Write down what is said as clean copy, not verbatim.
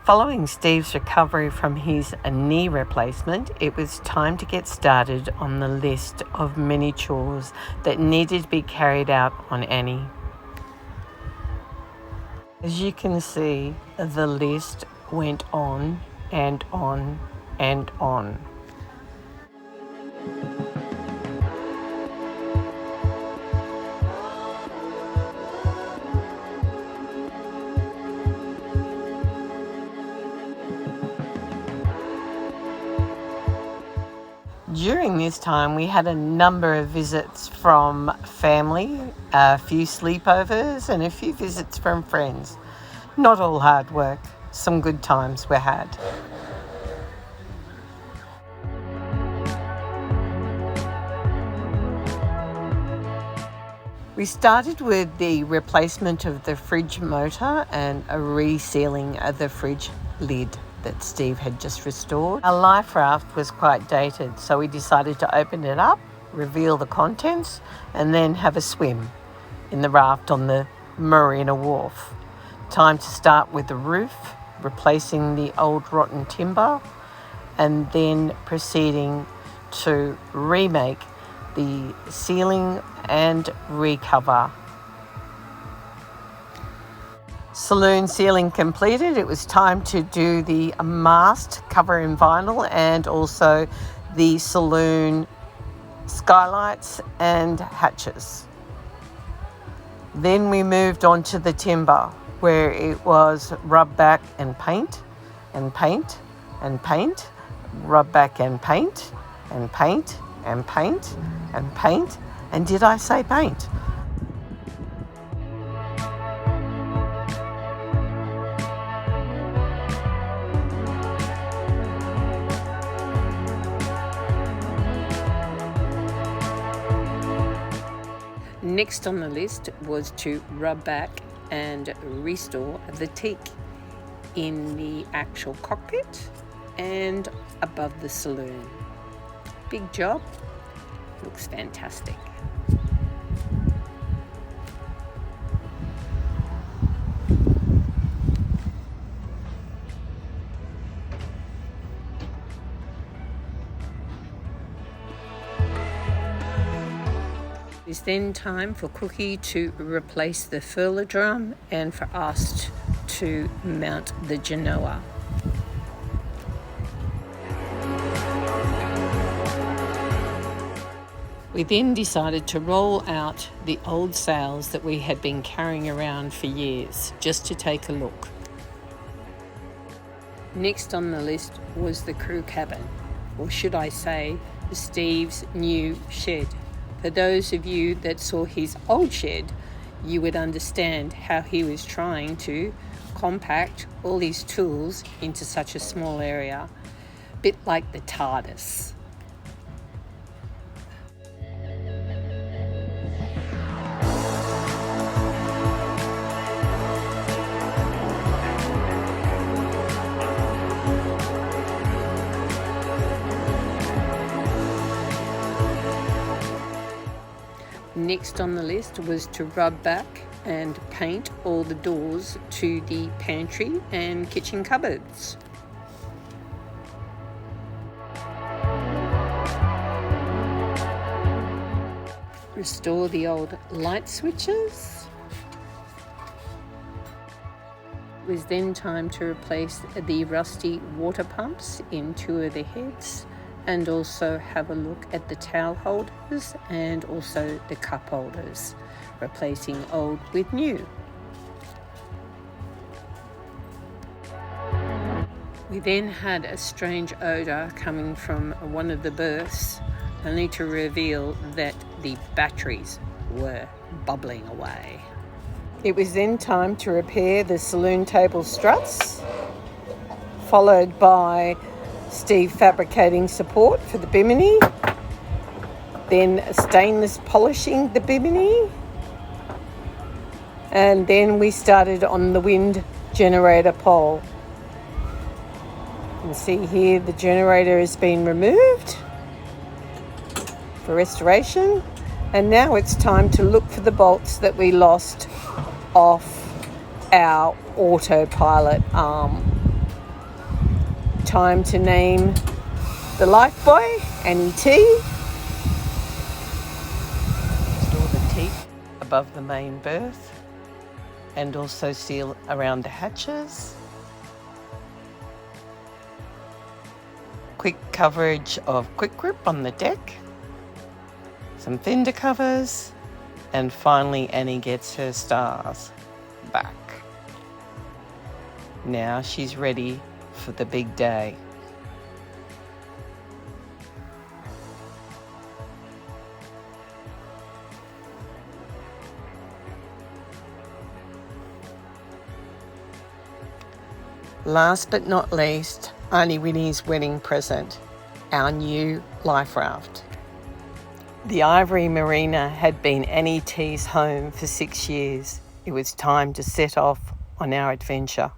Following Steve's recovery from his knee replacement, it was time to get started on the list of many chores that needed to be carried out on Annie. As you can see, the list went on and on and on. During this time, we had a number of visits from family, a few sleepovers, and a few visits from friends. Not all hard work. Some good times were had. We started with the replacement of the fridge motor and a resealing of the fridge lid that Steve had just restored. Our life raft was quite dated, so we decided to open it up, reveal the contents, and then have a swim in the raft on the Marina Wharf. Time to start with the roof, replacing the old rotten timber, and then proceeding to remake the ceiling and recover. Saloon ceiling completed. It was time to do the mast cover in vinyl and also the saloon skylights and hatches. Then we moved on to the timber, where it was rub back and paint and paint and paint, rub back and paint and paint and paint and paint. And did I say paint? Next on the list was to rub back and restore the teak in the actual cockpit and above the saloon. Big job, looks fantastic. It's then time for Cookie to replace the furler drum and for us to mount the Genoa. We then decided to roll out the old sails that we had been carrying around for years, just to take a look. Next on the list was the crew cabin, or should I say, Steve's new shed. For those of you that saw his old shed, you would understand how he was trying to compact all his tools into such a small area, a bit like the TARDIS. Next on the list was to rub back and paint all the doors to the pantry and kitchen cupboards. Restore the old light switches. It was then time to replace the rusty water pumps in two of the heads, and also have a look at the towel holders and also the cup holders, replacing old with new. We then had a strange odour coming from one of the berths, only to reveal that the batteries were bubbling away. It was then time to repair the saloon table struts, followed by Steve fabricating support for the bimini, then stainless polishing the bimini, and then we started on the wind generator pole. You can see here the generator has been removed for restoration, and now it's time to look for the bolts that we lost off our autopilot arm. time to name the life buoy, Annie T. Store the teeth above the main berth and also seal around the hatches. Quick coverage of Quick Grip on the deck, some fender covers, and finally Annie gets her stars back. Now she's ready for the big day. Last but not least, Auntie Winnie's wedding present, our new life raft. The Ivory Marina had been Annie T's home for 6 years. It was time to set off on our adventure.